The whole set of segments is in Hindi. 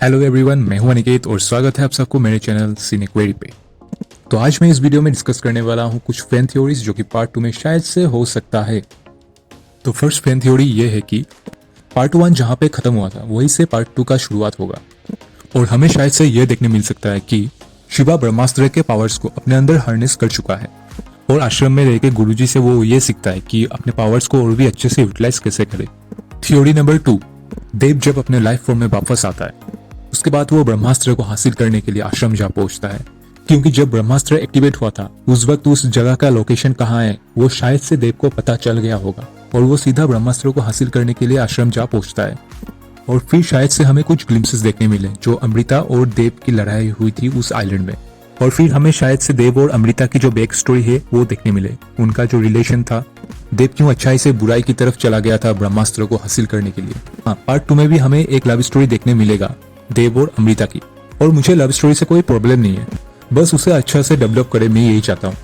हेलो एवरीवन, मैं हूं अनिकेत और स्वागत है आप सबको मेरे चैनल सिनेक्वेरी पे। तो आज मैं इस वीडियो में डिस्कस करने वाला हूं कुछ फैन थ्योरीज जो कि पार्ट 2 में शायद से हो सकता है। तो फर्स्ट फैन थ्योरी ये है कि पार्ट 1 जहां पे खत्म हुआ था वहीं से पार्ट 2 का शुरुआत होगा और हमें शायद से यह देखने मिल सकता है कि शिवा ब्रह्मास्त्र के पावर्स को अपने अंदर हार्नेस कर चुका है और आश्रम में रहकर गुरुजी से वो ये सीखता है कि अपने पावर्स को और भी अच्छे से यूटिलाइज कैसे करे। थ्योरी नंबर 2, देव जब अपने लाइफ फॉर्म में वापस आता है उसके बाद वो ब्रह्मास्त्र को हासिल करने के लिए आश्रम जा पहुंचता है, क्योंकि जब ब्रह्मास्त्र एक्टिवेट हुआ था उस वक्त उस जगह का लोकेशन कहाँ है वो शायद से देव को पता चल गया होगा और वो सीधा ब्रह्मास्त्र को हासिल करने के लिए आश्रम जा पहुंचता है। और फिर शायद से हमें कुछ ग्लिम्सेस देखने मिले जो अमृता और देव की लड़ाई हुई थी उस आइलैंड में, और फिर हमें शायद से देव और अमृता की जो बैक स्टोरी है वो देखने मिले, उनका जो रिलेशन था, देव क्यों अच्छाई से बुराई की तरफ चला गया था ब्रह्मास्त्र को हासिल करने के लिए। हाँ, पार्ट 2 में भी हमें एक लव स्टोरी देखने मिलेगा देव और अमृता की, और मुझे लव स्टोरी से कोई प्रॉब्लम नहीं है, बस उसे अच्छा से डेवलप करे, मैं यही चाहता हूँ।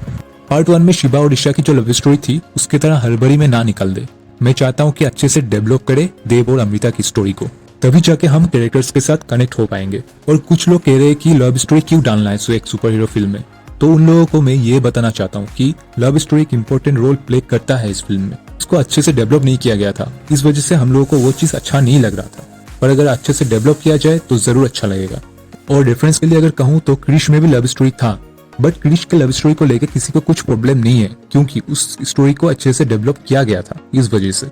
पार्ट 1 में शिवा और ईशा की जो लव स्टोरी थी उसकी तरह हड़बड़ी में ना निकल दे, मैं चाहता हूँ कि अच्छे से डेवलप करे देव और अमृता की स्टोरी को, तभी जाके हम कैरेक्टर्स के साथ कनेक्ट हो पाएंगे। और कुछ लोग कह रहे हैं कि लव स्टोरी क्यों डालना है एक सुपर हीरो फिल्म में, तो उन लोगों को मैं ये बताना चाहता हूँ कि लव स्टोरी एक इम्पोर्टेंट रोल प्ले करता है इस फिल्म में। इसको अच्छे से डेवलप नहीं किया गया था, इस वजह से हम लोगों को वो चीज अच्छा नहीं लग रहा था, पर अगर अच्छे से डेवलप किया जाए तो जरूर अच्छा लगेगा। और रेफरेंस के लिए अगर कहूँ तो क्रिश में भी लव स्टोरी था, बट क्रिश के लव स्टोरी को लेकर किसी को कुछ प्रॉब्लम नहीं है क्योंकि उस स्टोरी को अच्छे से डेवलप किया गया था, इस वजह से।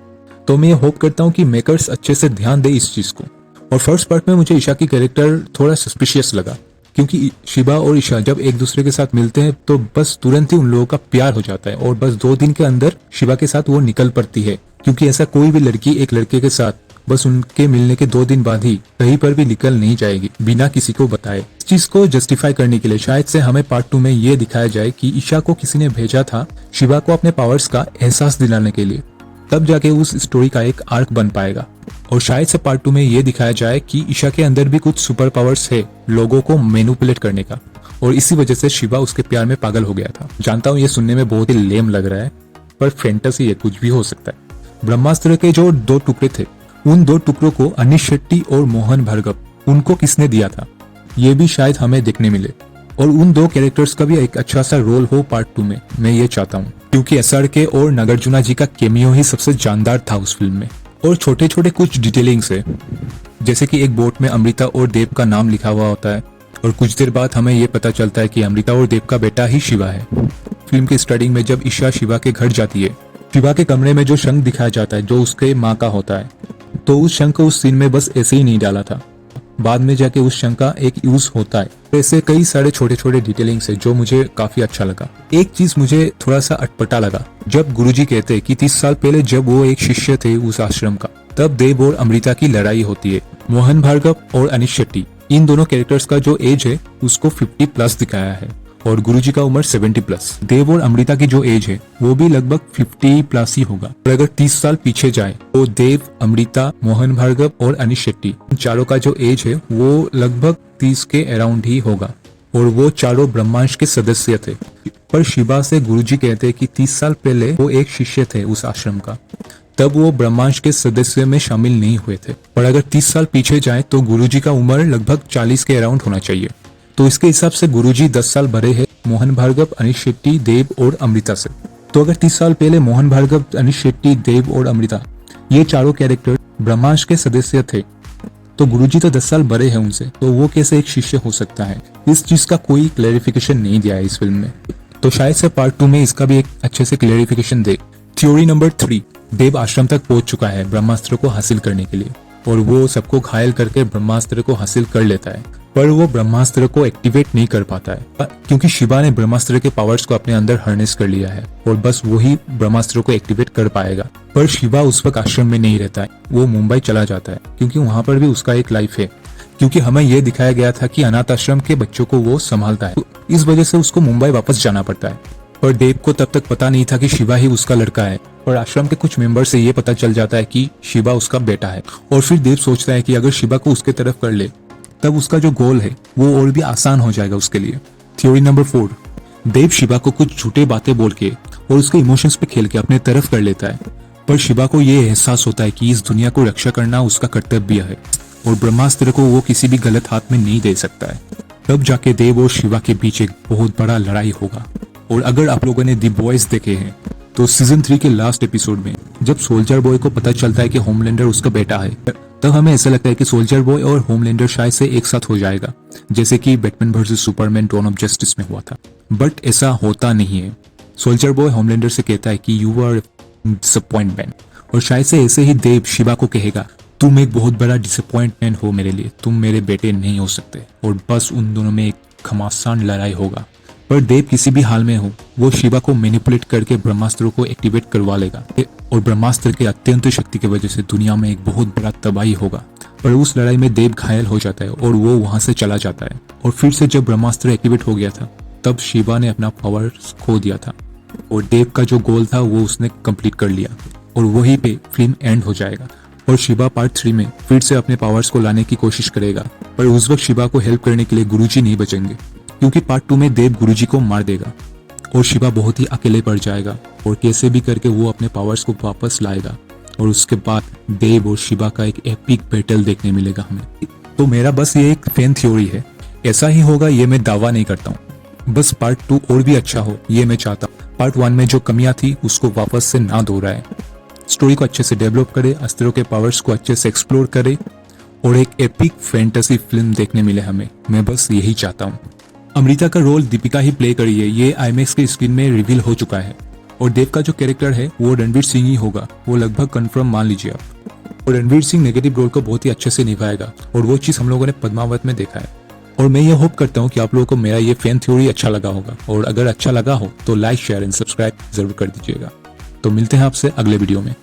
तो मैं ये होप करता हूँ कि मेकर्स अच्छे से ध्यान दे इस चीज को। और फर्स्ट पार्ट में मुझे ईशा की कैरेक्टर थोड़ा सस्पिशियस लगा, क्योंकि शिवा और ईशा जब एक दूसरे के साथ मिलते हैं तो बस तुरंत ही उन लोगों का प्यार हो जाता है और बस 2 दिन के अंदर शिवा के साथ वो निकल पड़ती है, क्योंकि ऐसा कोई भी लड़की एक लड़के के साथ बस उनके मिलने के 2 दिन बाद ही कहीं पर भी निकल नहीं जाएगी बिना किसी को बताए। इस चीज को जस्टिफाई करने के लिए शायद से हमें पार्ट 2 में ये दिखाया जाए कि ईशा को किसी ने भेजा था शिवा को अपने पावर्स का एहसास दिलाने के लिए, तब जाके उस स्टोरी का एक आर्क बन पाएगा। और शायद से पार्ट 2 में ये दिखाया जाए कि ईशा के अंदर भी कुछ सुपर पावर्स है लोगों को मैनिपुलेट करने का, और इसी वजह से शिवा उसके प्यार में पागल हो गया था। जानता हूँ ये सुनने में बहुत ही लेम लग रहा है, पर फैंटेसी है, कुछ भी हो सकता है। ब्रह्मास्त्र के जो 2 टुकड़े थे उन 2 टुकड़ों को अनिश शेट्टी और मोहन भार्गव उनको किसने दिया था ये भी शायद हमें देखने मिले, और उन 2 कैरेक्टर्स का भी एक अच्छा सा रोल हो पार्ट 2 में, मैं ये चाहता हूँ, क्योंकि SRK और नागार्जुना जी का केमियो ही सबसे जानदार था उस फिल्म में। और छोटे छोटे कुछ डिटेलिंग्स है, जैसे कि एक बोट में अमृता और देव का नाम लिखा हुआ होता है और कुछ देर बाद हमें ये पता चलता है कि अमृता और देव का बेटा ही शिवा है। फिल्म के स्टार्टिंग में जब ईशा शिवा के घर जाती है, शिवा के कमरे में जो शंख दिखाया जाता है जो उसके माँ का होता है, तो उस शंख को उस सीन में बस ऐसे ही नहीं डाला था, बाद में जाके उस शंख का एक यूज होता है। ऐसे कई सारे छोटे छोटे डिटेलिंग्स है जो मुझे काफी अच्छा लगा। एक चीज मुझे थोड़ा सा अटपटा लगा, जब गुरुजी कहते हैं कि 30 साल पहले जब वो एक शिष्य थे उस आश्रम का, तब देव और अमृता की लड़ाई होती है। मोहन भार्गव और अनिश शेट्टी इन दोनों कैरेक्टर्स का जो एज है उसको 50+ दिखाया है और गुरुजी का उम्र 70+। देव और अमृता की जो एज है वो भी लगभग 50+ ही होगा। और अगर 30 साल पीछे जाए तो देव, अमृता, मोहन भार्गव और अनिश शेट्टी इन चारों का जो एज है वो लगभग 30 के अराउंड ही होगा, और वो चारों ब्रह्मांश के सदस्य थे। पर शिवा से गुरुजी कहते हैं कि 30 साल पहले वो एक शिष्य थे उस आश्रम का, तब वो ब्रह्मांश के सदस्य में शामिल नहीं हुए थे। पर अगर 30 साल पीछे जाए तो गुरुजी का उम्र लगभग 40 के अराउंड होना चाहिए, तो इसके हिसाब से गुरुजी 10 साल बड़े हैं मोहन भार्गव, अनिश शेट्टी, देव और अमृता से। तो अगर 30 साल पहले मोहन भार्गव, अनिश शेट्टी, देव और अमृता ये चारों कैरेक्टर ब्रह्मांश के सदस्य थे, तो गुरुजी तो 10 साल बड़े हैं उनसे, तो वो कैसे एक शिष्य हो सकता है? इस चीज का कोई क्लैरिफिकेशन नहीं दिया है इस फिल्म में, तो शायद से पार्ट 2 में इसका भी एक अच्छे से क्लैरिफिकेशन दे। थ्योरी नंबर 3, देव आश्रम तक पहुंच चुका है ब्रह्मास्त्र को हासिल करने के लिए और वो सबको घायल करके ब्रह्मास्त्र को हासिल कर लेता है, पर वो ब्रह्मास्त्र को एक्टिवेट नहीं कर पाता है क्योंकि शिवा ने ब्रह्मास्त्र के पावर्स को अपने अंदर हार्नेस कर लिया है और बस वही ब्रह्मास्त्र को एक्टिवेट कर पाएगा। पर शिवा उस वक्त आश्रम में नहीं रहता है, वो मुंबई चला जाता है क्योंकि वहां पर भी उसका एक लाइफ है, क्योंकि हमें यह दिखाया गया था कि अनाथ आश्रम के बच्चों को वो संभालता है, तो इस वजह से उसको मुंबई वापस जाना पड़ता है। पर देव को तब तक पता नहीं था कि शिवा ही उसका लड़का है, और आश्रम के कुछ मेंबर से ये पता चल जाता है कि शिवा उसका बेटा है, और फिर देव सोचता है कि अगर शिवा को उसके तरफ कर ले तब उसका जो गोल है वो और भी आसान हो जाएगा उसके लिए। थ्योरी नंबर 4, देव शिवा को कुछ झूठे बातें बोल के और उसके इमोशंस पे खेल के अपने तरफ कर लेता है, पर शिवा को ये एहसास होता है कि इस दुनिया को रक्षा करना उसका कर्तव्य है और ब्रह्मास्त्र को वो किसी भी गलत हाथ में नहीं दे सकता है। तब जाके देव और शिवा के बीच एक बहुत बड़ा लड़ाई होगा। और अगर आप लोगों ने दी बॉयज देखे हैं तो सीजन 3 के लास्ट एपिसोड में जब सोल्जर बॉय को पता चलता है कि होमलैंडर उसका बेटा है, तब हमें ऐसा लगता है कि सोल्जर बॉय और होमलैंडर शायद से एक साथ हो जाएगा, जैसे कि Batman versus Superman Dawn of Justice में हुआ था। बट ऐसा होता नहीं है। सोल्जर बॉय होमलैंडर से कहता है कि यू आर डिसअपॉइंटमेंट, और शायद से ऐसे ही देव शिवा को कहेगा तुम एक बहुत बड़ा डिसअपॉइंटमेंट हो मेरे लिए, तुम मेरे बेटे नहीं हो सकते। और बस उन दोनों में एक घमासान लड़ाई होगा। पर देव किसी भी हाल में हो वो शिवा को मैनिपुलेट करके ब्रह्मास्त्र को एक्टिवेट करवा लेगा, और ब्रह्मास्त्र के अत्यंत शक्ति की वजह से दुनिया में एक बहुत बड़ा तबाही होगा। पर उस लड़ाई में देव घायल हो जाता है और वो वहां से चला जाता है। और फिर से जब ब्रह्मास्त्र एक्टिवेट हो गया था तब शिवा ने अपना पावर खो दिया था, और देव का जो गोल था वो उसने कंप्लीट कर लिया, और वहीं पे फिल्म एंड हो जाएगा। और शिवा पार्ट 3 में फिर से अपने पावर्स को लाने की कोशिश करेगा, पर उस वक्त शिवा को हेल्प करने के लिए गुरुजी नहीं बचेंगे, क्योंकि पार्ट 2 में देव गुरुजी को मार देगा और शिवा बहुत ही अकेले पड़ जाएगा। और कैसे भी करके वो अपने पावर्स को वापस लाएगा, और उसके बाद देव और शिवा का एक एपिक बैटल देखने मिलेगा हमें। तो मेरा बस ये एक फैन थ्योरी है, ऐसा ही होगा ये मैं दावा नहीं करता हूँ। बस पार्ट 2 और भी अच्छा हो ये मैं चाहता हूँ। पार्ट 1 में जो कमियां थी उसको वापस से ना दोहराए, स्टोरी को अच्छे से डेवलप करे, अस्त्रों के पावर्स को अच्छे से एक्सप्लोर करे, और एक एपिक फैंटेसी फिल्म देखने मिले हमें। मैं बस यही चाहता हूँ। अमृता का रोल दीपिका ही प्ले करी है, ये आईमैक्स के स्क्रीन में रिवील हो चुका है। और देव का जो कैरेक्टर है वो रणवीर सिंह ही होगा, वो लगभग कंफर्म मान लीजिए आप। और रणवीर सिंह नेगेटिव रोल को बहुत ही अच्छे से निभाएगा, और वो चीज़ हम लोगों ने पद्मावत में देखा है। और मैं ये होप करता हूँ कि आप लोगों को मेरा ये फैन थ्योरी अच्छा लगा होगा, और अगर अच्छा लगा हो तो लाइक शेयर एंड सब्सक्राइब जरूर कर दीजिएगा। तो मिलते हैं आपसे अगले वीडियो में।